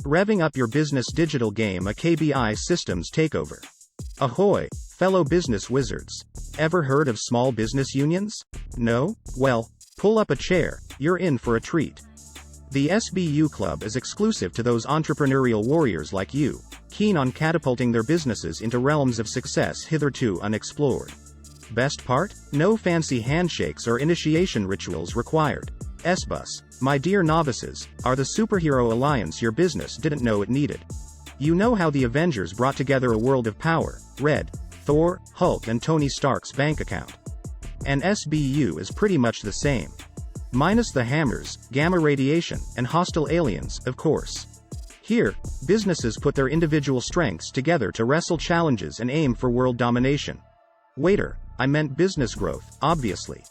Revving up your business digital game, a KBI systems takeover. Ahoy, fellow business wizards. Ever heard of small business unions? No? Well, pull up a chair, you're in for a treat. The SBU Club is exclusive to those entrepreneurial warriors like you, keen on catapulting their businesses into realms of success hitherto unexplored. Best part? No fancy handshakes or initiation rituals required. SBUS, my dear novices, are the superhero alliance your business didn't know it needed. You know how the Avengers brought together a world of power, Red, Thor, Hulk and Tony Stark's bank account. And SBU is pretty much the same. Minus the hammers, gamma radiation, and hostile aliens, of course. Here, businesses put their individual strengths together to wrestle challenges and aim for world domination. Waiter, I meant business growth, obviously.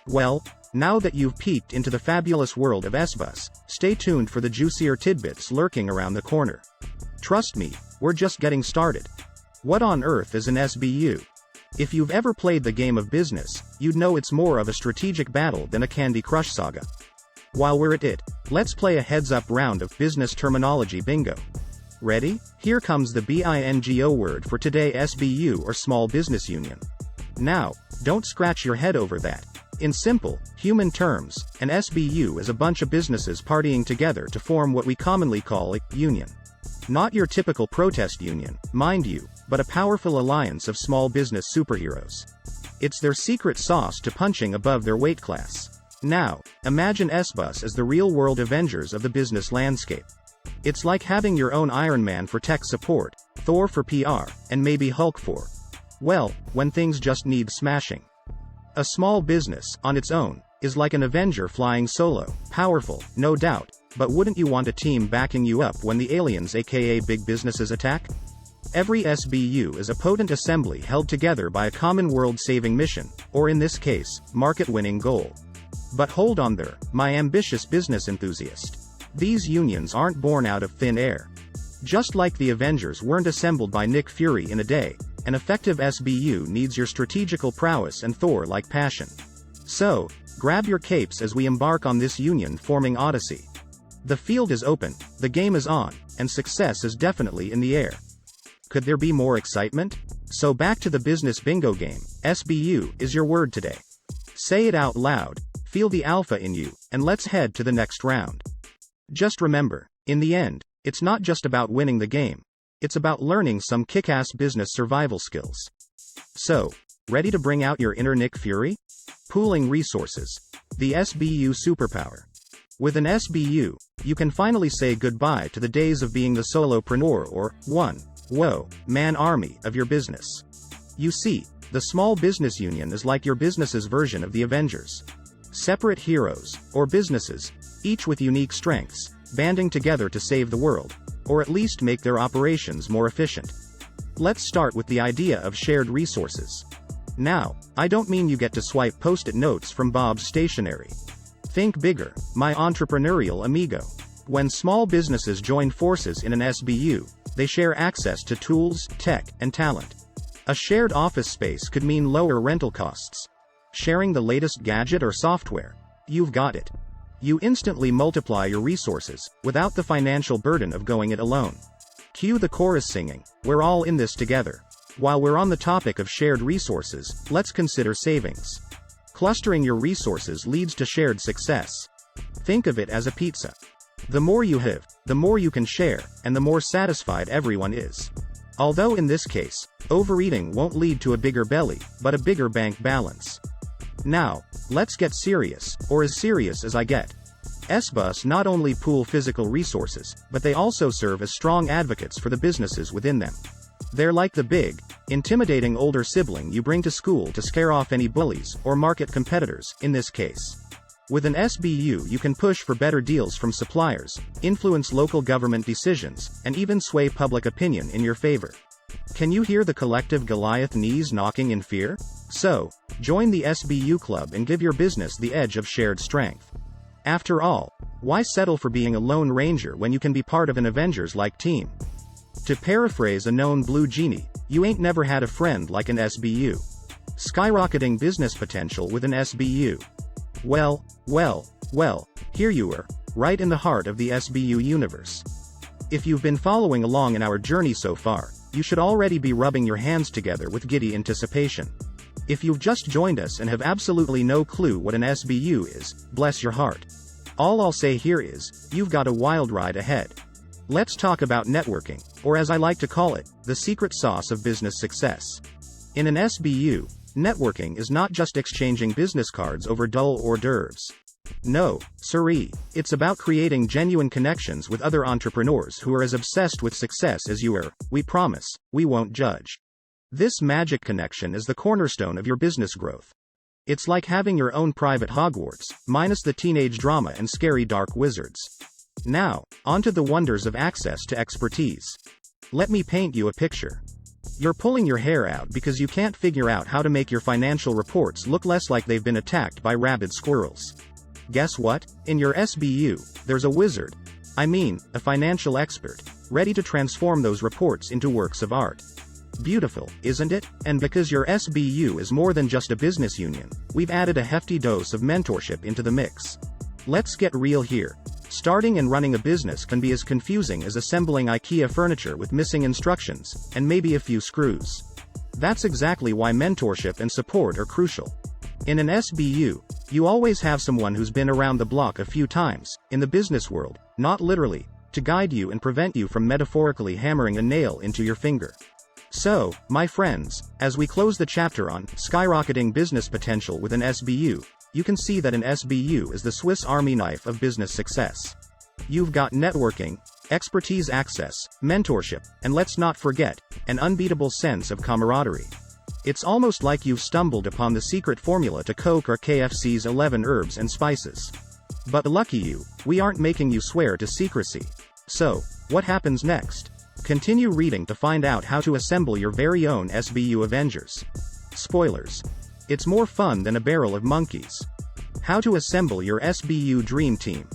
Well, now that you've peeked into the fabulous world of SBUS, stay tuned for the juicier tidbits lurking around the corner. Trust me, we're just getting started. What on earth is an SBU? If you've ever played the game of business, you'd know it's more of a strategic battle than a Candy Crush saga. While we're at it, let's play a heads-up round of business terminology bingo. Ready? Here comes the BINGO word for today: SBU, or Small Business Union. Now, don't scratch your head over that. In simple, human terms, an SBU is a bunch of businesses partying together to form what we commonly call a union. Not your typical protest union, mind you, but a powerful alliance of small business superheroes. It's their secret sauce to punching above their weight class. Now, imagine SBUS as the real-world Avengers of the business landscape. It's like having your own Iron Man for tech support, Thor for PR, and maybe Hulk for, well, when things just need smashing. A small business, on its own, is like an Avenger flying solo, powerful, no doubt, but wouldn't you want a team backing you up when the aliens, aka big businesses, attack? Every SBU is a potent assembly held together by a common world-saving mission, or in this case, market-winning goal. But hold on there, my ambitious business enthusiast. These unions aren't born out of thin air. Just like the Avengers weren't assembled by Nick Fury in a day, an effective SBU needs your strategical prowess and Thor-like passion. So, grab your capes as we embark on this union-forming odyssey. The field is open, the game is on, and success is definitely in the air. Could there be more excitement? So back to the business bingo game. SBU is your word today. Say it out loud, feel the alpha in you, and let's head to the next round. Just remember, in the end, it's not just about winning the game. It's about learning some kick-ass business survival skills. So, ready to bring out your inner Nick Fury? Pooling resources. The SBU superpower. With an SBU, you can finally say goodbye to the days of being the solopreneur or man army of your business. You see, the small business union is like your business's version of the Avengers. Separate heroes, or businesses, each with unique strengths, banding together to save the world, or at least make their operations more efficient. Let's start with the idea of shared resources. Now, I don't mean you get to swipe post-it notes from Bob's Stationery. Think bigger, my entrepreneurial amigo. When small businesses join forces in an SBU, they share access to tools, tech, and talent. A shared office space could mean lower rental costs. Sharing the latest gadget or software? You've got it. You instantly multiply your resources, without the financial burden of going it alone. Cue the chorus singing, we're all in this together. While we're on the topic of shared resources, let's consider savings. Clustering your resources leads to shared success. Think of it as a pizza. The more you have, the more you can share, and the more satisfied everyone is. Although in this case, overeating won't lead to a bigger belly, but a bigger bank balance. Now, let's get serious, or as serious as I get. SBUS not only pool physical resources, but they also serve as strong advocates for the businesses within them. They're like the big, intimidating older sibling you bring to school to scare off any bullies, or market competitors, in this case. With an SBU you can push for better deals from suppliers, influence local government decisions, and even sway public opinion in your favor. Can you hear the collective Goliath knees knocking in fear? So, join the SBU club and give your business the edge of shared strength. After all, why settle for being a lone ranger when you can be part of an Avengers-like team? To paraphrase a known blue genie, you ain't never had a friend like an SBU. Skyrocketing business potential with an SBU. Well, here you are, right in the heart of the SBU universe. If you've been following along in our journey so far, you should already be rubbing your hands together with giddy anticipation. If you've just joined us and have absolutely no clue what an SBU is, bless your heart. All I'll say here is, you've got a wild ride ahead. Let's talk about networking, or as I like to call it, the secret sauce of business success. In an SBU, networking is not just exchanging business cards over dull hors d'oeuvres. No, siree, it's about creating genuine connections with other entrepreneurs who are as obsessed with success as you are. We promise, we won't judge. This magic connection is the cornerstone of your business growth. It's like having your own private Hogwarts, minus the teenage drama and scary dark wizards. Now, onto the wonders of access to expertise. Let me paint you a picture. You're pulling your hair out because you can't figure out how to make your financial reports look less like they've been attacked by rabid squirrels. Guess what? In your SBU, there's a wizard. I mean, a financial expert, ready to transform those reports into works of art. Beautiful, isn't it? And because your SBU is more than just a business union, we've added a hefty dose of mentorship into the mix. Let's get real here. Starting and running a business can be as confusing as assembling IKEA furniture with missing instructions, and maybe a few screws. That's exactly why mentorship and support are crucial. In an SBU, you always have someone who's been around the block a few times, in the business world, not literally, to guide you and prevent you from metaphorically hammering a nail into your finger. So, my friends, as we close the chapter on skyrocketing business potential with an SBU, you can see that an SBU is the Swiss Army knife of business success. You've got networking, expertise access, mentorship, and let's not forget, an unbeatable sense of camaraderie. It's almost like you've stumbled upon the secret formula to Coke or KFC's 11 herbs and spices. But lucky you, we aren't making you swear to secrecy. So, what happens next? Continue reading to find out how to assemble your very own SBU Avengers. Spoilers. It's more fun than a barrel of monkeys. How to assemble your SBU Dream Team.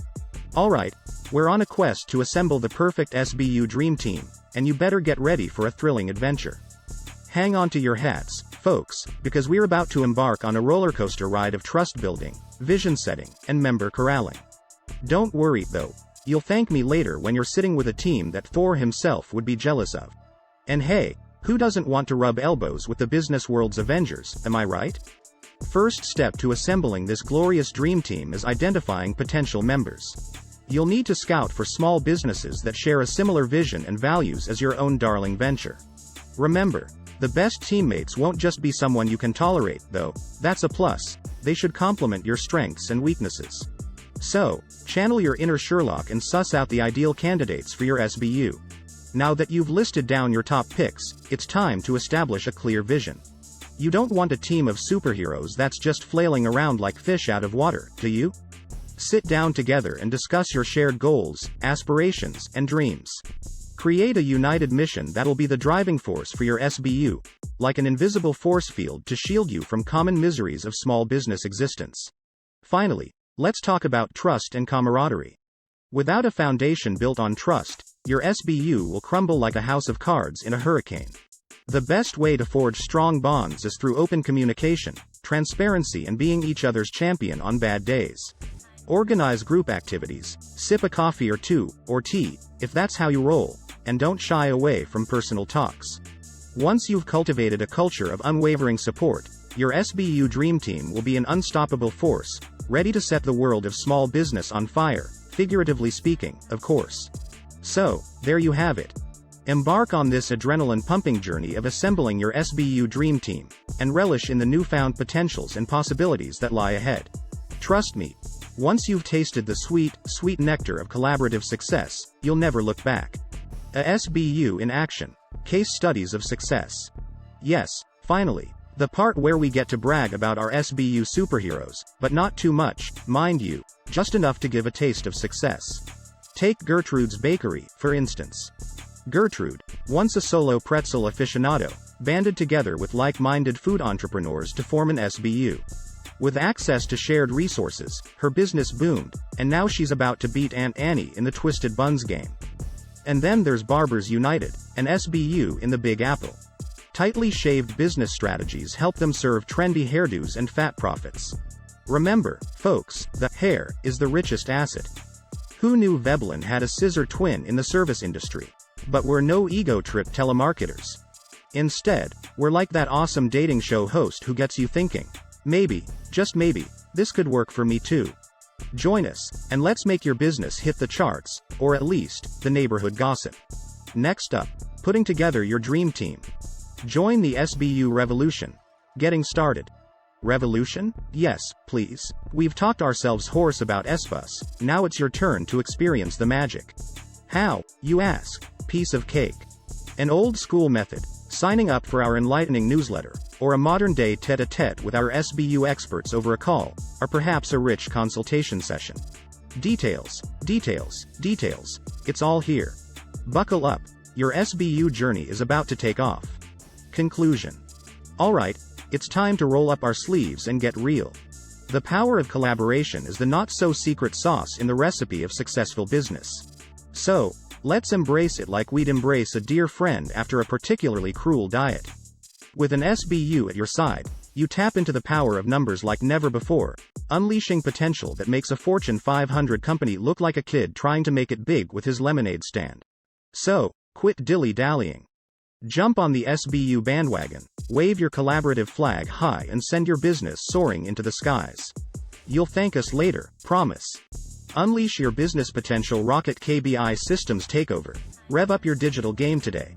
Alright, we're on a quest to assemble the perfect SBU Dream Team, and you better get ready for a thrilling adventure. Hang on to your hats, folks, because we're about to embark on a roller coaster ride of trust building, vision setting, and member corralling. Don't worry, though. You'll thank me later when you're sitting with a team that Thor himself would be jealous of. And hey, who doesn't want to rub elbows with the business world's Avengers, am I right? First step to assembling this glorious dream team is identifying potential members. You'll need to scout for small businesses that share a similar vision and values as your own darling venture. Remember, the best teammates won't just be someone you can tolerate, though. That's a plus. They should complement your strengths and weaknesses. So, channel your inner Sherlock and suss out the ideal candidates for your SBU. Now that you've listed down your top picks, it's time to establish a clear vision. You don't want a team of superheroes that's just flailing around like fish out of water, do you? Sit down together and discuss your shared goals, aspirations, and dreams. Create a united mission that'll be the driving force for your SBU, like an invisible force field to shield you from common miseries of small business existence. Finally, let's talk about trust and camaraderie. Without a foundation built on trust, your SBU will crumble like a house of cards in a hurricane. The best way to forge strong bonds is through open communication, transparency, and being each other's champion on bad days. Organize group activities, sip a coffee or two, or tea, if that's how you roll, and don't shy away from personal talks. Once you've cultivated a culture of unwavering support, your SBU Dream Team will be an unstoppable force, ready to set the world of small business on fire, figuratively speaking, of course. So, there you have it. Embark on this adrenaline-pumping journey of assembling your SBU Dream Team, and relish in the newfound potentials and possibilities that lie ahead. Trust me, once you've tasted the sweet, sweet nectar of collaborative success, you'll never look back. A SBU in action. Case studies of success. Yes, finally, the part where we get to brag about our SBU superheroes, but not too much, mind you, just enough to give a taste of success. Take Gertrude's Bakery, for instance. Gertrude, once a solo pretzel aficionado, banded together with like-minded food entrepreneurs to form an SBU. With access to shared resources, her business boomed, and now she's about to beat Aunt Annie in the twisted buns game. And then there's Barbers United, an SBU in the Big Apple. Tightly shaved business strategies help them serve trendy hairdos and fat profits. Remember, folks, the hair is the richest asset. Who knew Veblen had a scissor twin in the service industry? But we're no ego trip telemarketers. Instead, we're like that awesome dating show host who gets you thinking, maybe, just maybe, this could work for me too. Join us, and let's make your business hit the charts, or at least, the neighborhood gossip. Next up, putting together your dream team. Join the SBU revolution. Getting started. Revolution? Yes, please. We've talked ourselves hoarse about SBUS, now it's your turn to experience the magic. How, you ask? Piece of cake. An old school method, signing up for our enlightening newsletter, or a modern-day tete-a-tete with our SBU experts over a call, or perhaps a rich consultation session. Details, details, details. It's all here. Buckle up. Your SBU journey is about to take off. Conclusion. Alright, it's time to roll up our sleeves and get real. The power of collaboration is the not-so-secret sauce in the recipe of successful business. So, let's embrace it like we'd embrace a dear friend after a particularly cruel diet. With an SBU at your side, you tap into the power of numbers like never before, unleashing potential that makes a Fortune 500 company look like a kid trying to make it big with his lemonade stand. So, quit dilly-dallying. Jump on the SBU bandwagon, wave your collaborative flag high and send your business soaring into the skies. You'll thank us later, promise. Unleash your business potential. Rocket KBI Systems Takeover. Rev up your digital game today.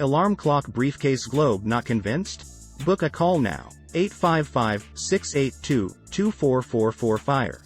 Alarm clock briefcase globe not convinced? Book a call now. 855-682-2444 FIRE.